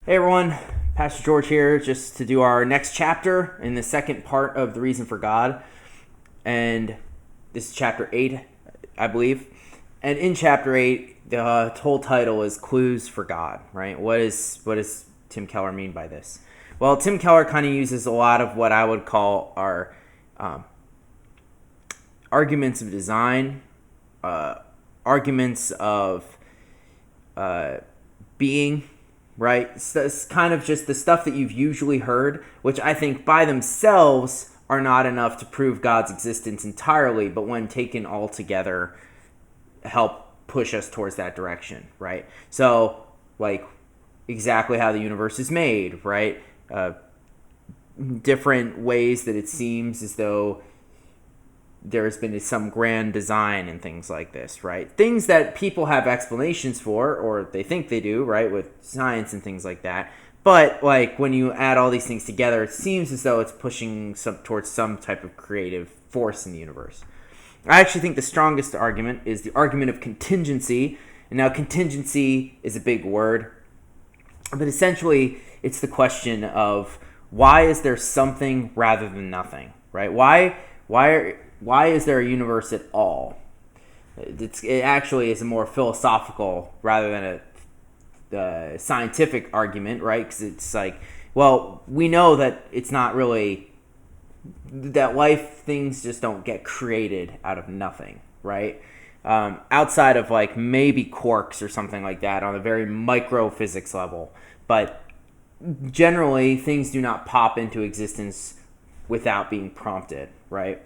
Hey everyone, Pastor George here, just to do our next chapter in the second part of The Reason for God. And this is chapter 8, I believe. And in chapter 8, the whole title is Clues for God, right? What does Tim Keller mean by this? Well, Tim Keller kind of uses a lot of what I would call our arguments of design, arguments of being, right? So it's kind of just the stuff that you've usually heard, which I think by themselves are not enough to prove God's existence entirely, but when taken all together, help push us towards that direction, right? So, like, exactly how the universe is made, right? Different ways that it seems as though there's been some grand design and things like this, right? Things that people have explanations for, or they think they do, right, with science and things like that. But, like, when you add all these things together, it seems as though it's pushing towards some type of creative force in the universe. I actually think the strongest argument is the argument of contingency. And now contingency is a big word, but essentially it's the question of why is there something rather than nothing, right? Why is there a universe at all? It actually is a more philosophical rather than a scientific argument, right? Because it's like, well, we know that it's not really that things just don't get created out of nothing, right? Outside of like maybe quarks or something like that on a very micro physics level, but generally things do not pop into existence without being prompted, right?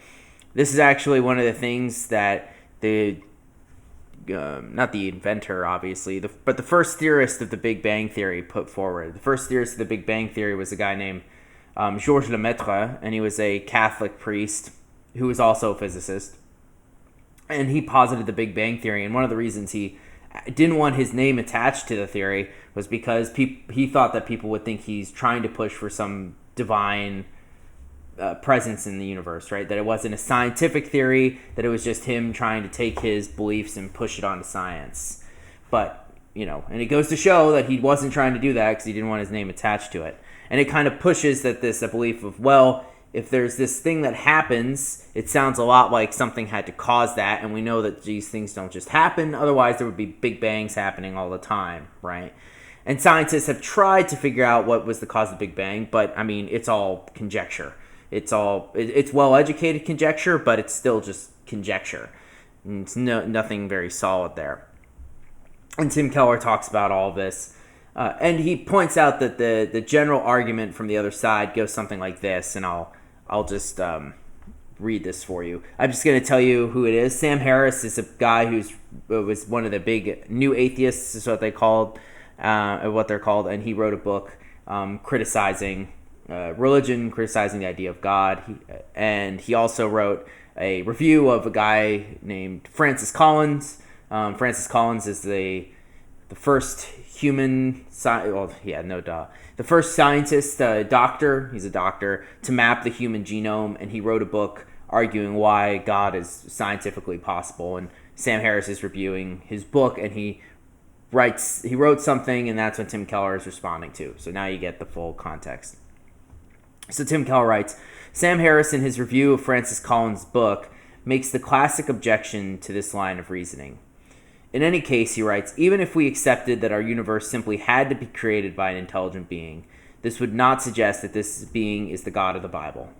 This is actually one of the things that not the inventor, obviously, but the first theorist of the Big Bang Theory put forward. The first theorist of the Big Bang Theory was a guy named Georges Lemaitre, and he was a Catholic priest who was also a physicist. And he posited the Big Bang Theory, and one of the reasons he didn't want his name attached to the theory was because he thought that people would think he's trying to push for some divine presence in the universe, right? That it wasn't a scientific theory, that it was just him trying to take his beliefs and push it onto science. But, and it goes to show that he wasn't trying to do that because he didn't want his name attached to it. And it kind of pushes that a belief of, well, if there's this thing that happens, it sounds a lot like something had to cause that, and we know that these things don't just happen, otherwise there would be big bangs happening all the time, right? And scientists have tried to figure out what was the cause of the Big Bang, but, it's all conjecture. It's well-educated conjecture, but it's still just conjecture. And it's nothing very solid there. And Tim Keller talks about all of this. And he points out that the general argument from the other side goes something like this, and I'll just read this for you. I'm just going to tell you who it is. Sam Harris is a guy was one of the big new atheists, is what they're called, and he wrote a book criticizing religion, criticizing the idea of God. He also wrote a review of a guy named Francis Collins. Francis Collins is the first the first scientist, doctor, he's a doctor, to map the human genome, and he wrote a book arguing why God is scientifically possible. And Sam Harris is reviewing his book, and he wrote something, and that's what Tim Keller is responding to. So now you get the full context. So Tim Keller writes, Sam Harris, in his review of Francis Collins' book, makes the classic objection to this line of reasoning. In any case, he writes, even if we accepted that our universe simply had to be created by an intelligent being, this would not suggest that this being is the God of the Bible.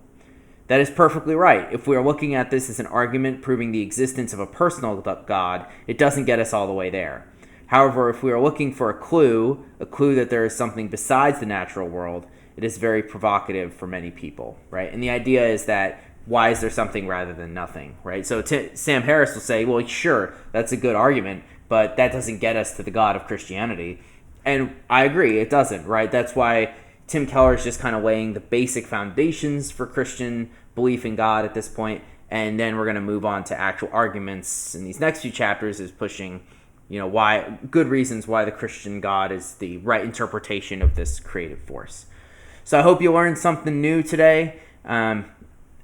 That is perfectly right. If we are looking at this as an argument proving the existence of a personal God, it doesn't get us all the way there. However, if we are looking for a clue that there is something besides the natural world, it is very provocative for many people, right? And the idea is that why is there something rather than nothing, right? So Sam Harris will say, well, sure, that's a good argument, but that doesn't get us to the God of Christianity. And I agree, it doesn't, right? That's why Tim Keller is just kind of laying the basic foundations for Christian belief in God at this point, and then we're going to move on to actual arguments in these next few chapters, is pushing, why good reasons why the Christian God is the right interpretation of this creative force. So I hope you learned something new today.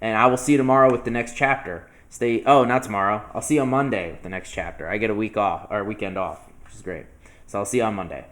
And I will see you tomorrow with the next chapter. Not tomorrow. I'll see you on Monday with the next chapter. I get a weekend off, which is great. So I'll see you on Monday.